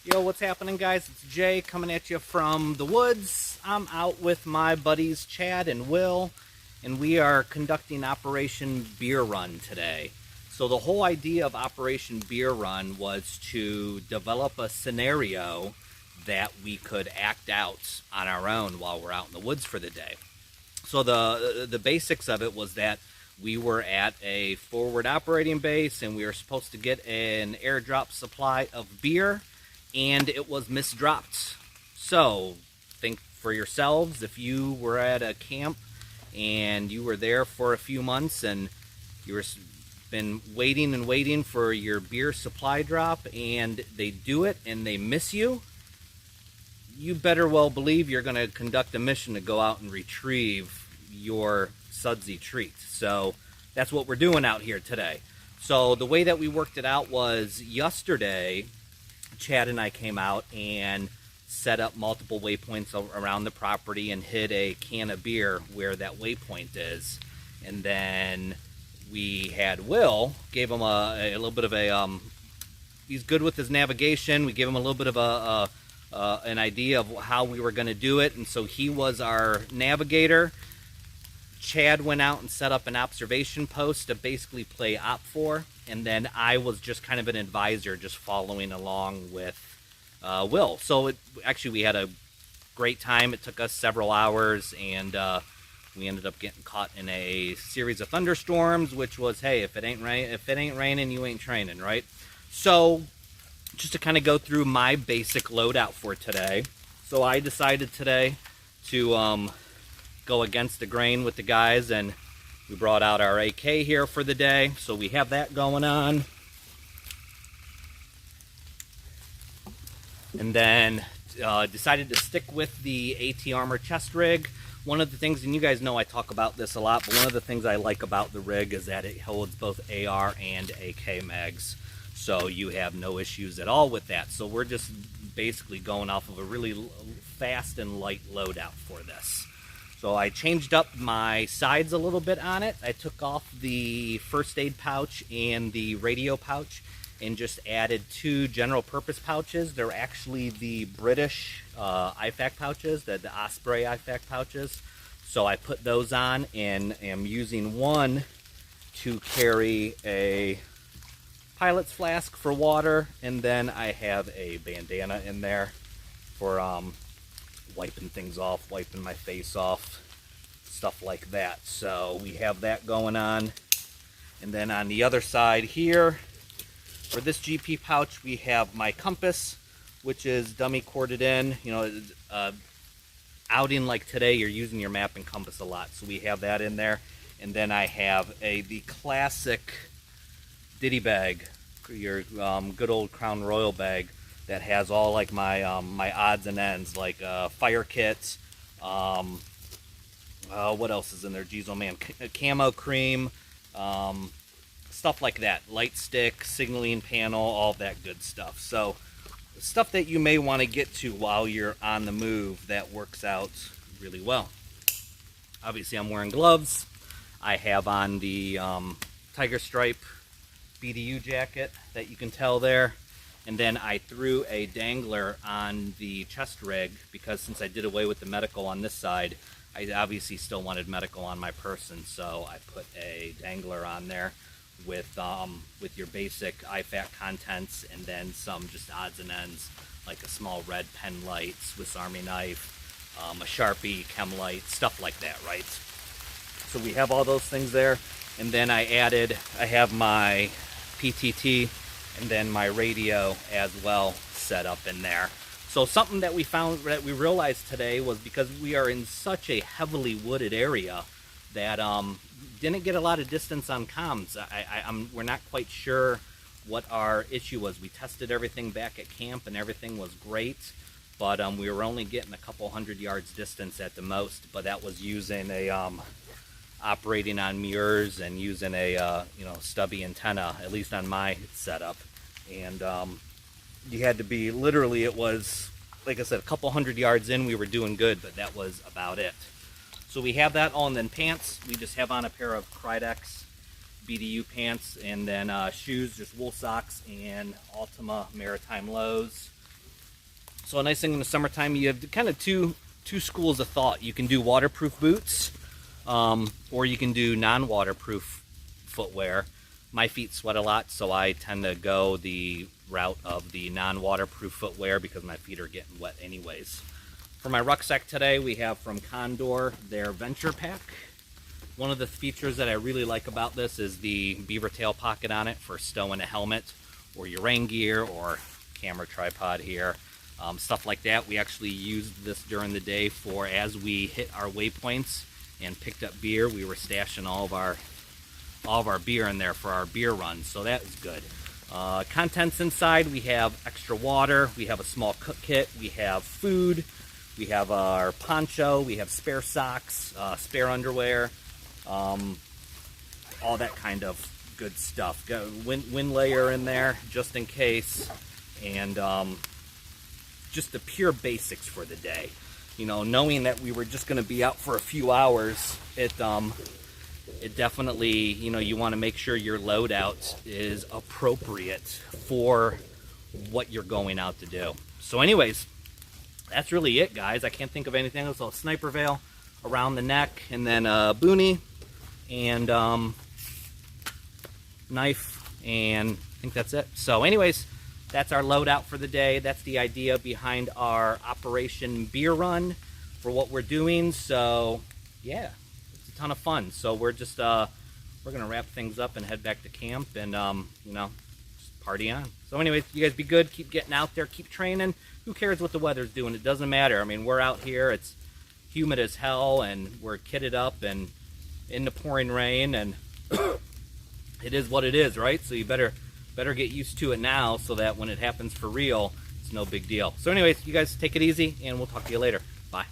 Yo, what's happening, guys? It's Jay coming at you from the woods. I'm out with my buddies Chad and Will, and we are conducting Operation Beer Run today. So the whole idea of Operation Beer Run was to develop a scenario that we could act out on our own while we're out in the woods for the day. So the basics of it was that we were at a forward operating base, and we were supposed to get an airdrop supply of beer, and it was misdropped. So think for yourselves, if you were at a camp and you were there for a few months and you were been waiting and waiting for your beer supply drop, and they do it and they miss you, you better well believe you're going to conduct a mission to go out and retrieve your sudsy treat. So that's what we're doing out here today. So the way that we worked it out was yesterday, Chad and I came out and set up multiple waypoints around the property and hid a can of beer where that waypoint is. And then we had Will, gave him a little bit of a, he's good with his navigation. We gave him a little bit of an idea of how we were going to do it. And so he was our navigator. Chad went out and set up an observation post to basically play OP4, and then I was just kind of an advisor, just following along with Will. So actually we had a great time. It took us several hours, and we ended up getting caught in a series of thunderstorms, which was, hey, if it ain't raining, you ain't training, right? So just to kind of go through my basic loadout for today. So I decided today to go against the grain with the guys, and we brought out our AK here for the day, so we have that going on. And then decided to stick with the AT armor chest rig. One of the things, and you guys know I talk about this a lot, but one of the things I like about the rig is that it holds both AR and AK mags, so you have no issues at all with that. So we're just basically going off of a really fast and light loadout for this. So I changed up my sides a little bit on it. I took off the first aid pouch and the radio pouch and just added two general purpose pouches. They're actually the British IFAK pouches, the Osprey IFAK pouches. So I put those on and am using one to carry a pilot's flask for water, and then I have a bandana in there for wiping things off, wiping my face off, stuff like that. So we have that going on. And then on the other side here, for this GP pouch, we have my compass, which is dummy corded in. You know, outing like today, you're using your map and compass a lot, so we have that in there. And then I have the classic ditty bag, your good old Crown Royal bag, that has all like my my odds and ends, like fire kits. What else is in there? Geez, oh man, camo cream, stuff like that. Light stick, signaling panel, all that good stuff. So stuff that you may want to get to while you're on the move that works out really well. Obviously, I'm wearing gloves. I have on the Tiger Stripe BDU jacket that you can tell there. And then I threw a dangler on the chest rig because since I did away with the medical on this side, I obviously still wanted medical on my person, so I put a dangler on there with your basic IFAK contents, and then some just odds and ends, like a small red pen light, Swiss Army knife, a Sharpie, chem light, stuff like that, right? So we have all those things there. And then I have my PTT and then my radio as well set up in there. So something that we found, that we realized today, was because we are in such a heavily wooded area that didn't get a lot of distance on comms. We're not quite sure what our issue was. We tested everything back at camp and everything was great, but we were only getting a couple hundred yards distance at the most, but that was using a operating on mirrors and using a stubby antenna, at least on my setup. And you had to be, literally, it was, like I said, a couple hundred yards in, we were doing good, but that was about it. So we have that all. And then pants, we just have on a pair of Cridex BDU pants, and then shoes, just wool socks and Ultima Maritime Lows. So a nice thing in the summertime, you have kind of two schools of thought. You can do waterproof boots, or you can do non-waterproof footwear. My feet sweat a lot, so I tend to go the route of the non-waterproof footwear because my feet are getting wet anyways. For my rucksack today, we have from Condor their Venture Pack. One of the features that I really like about this is the beaver tail pocket on it for stowing a helmet or your rain gear or camera tripod here. Stuff like that. We actually used this during the day for as we hit our waypoints and picked up beer. We were stashing all of our beer in there for our beer run, so that is good. Contents inside, we have extra water, we have a small cook kit, we have food, we have our poncho, we have spare socks, spare underwear, all that kind of good stuff. Got a wind layer in there just in case, and just the pure basics for the day. You know, knowing that we were just going to be out for a few hours, it definitely, you know, you want to make sure your loadout is appropriate for what you're going out to do. So anyways, that's really it, guys. I can't think of anything else. A sniper veil around the neck, and then a boonie, and knife, and I think that's it. So anyways, that's our loadout for the day. That's the idea behind our Operation Beer Run for what we're doing. So yeah, it's a ton of fun. So we're just we're gonna wrap things up and head back to camp, and you know, just party on. So anyways, you guys be good, keep getting out there, keep training. Who cares what the weather's doing? It doesn't matter. I mean, we're out here, it's humid as hell, and we're kitted up and in the pouring rain, and it is what it is, right? So you better get used to it now, so that when it happens for real, it's no big deal. So anyways, you guys take it easy, and we'll talk to you later. Bye.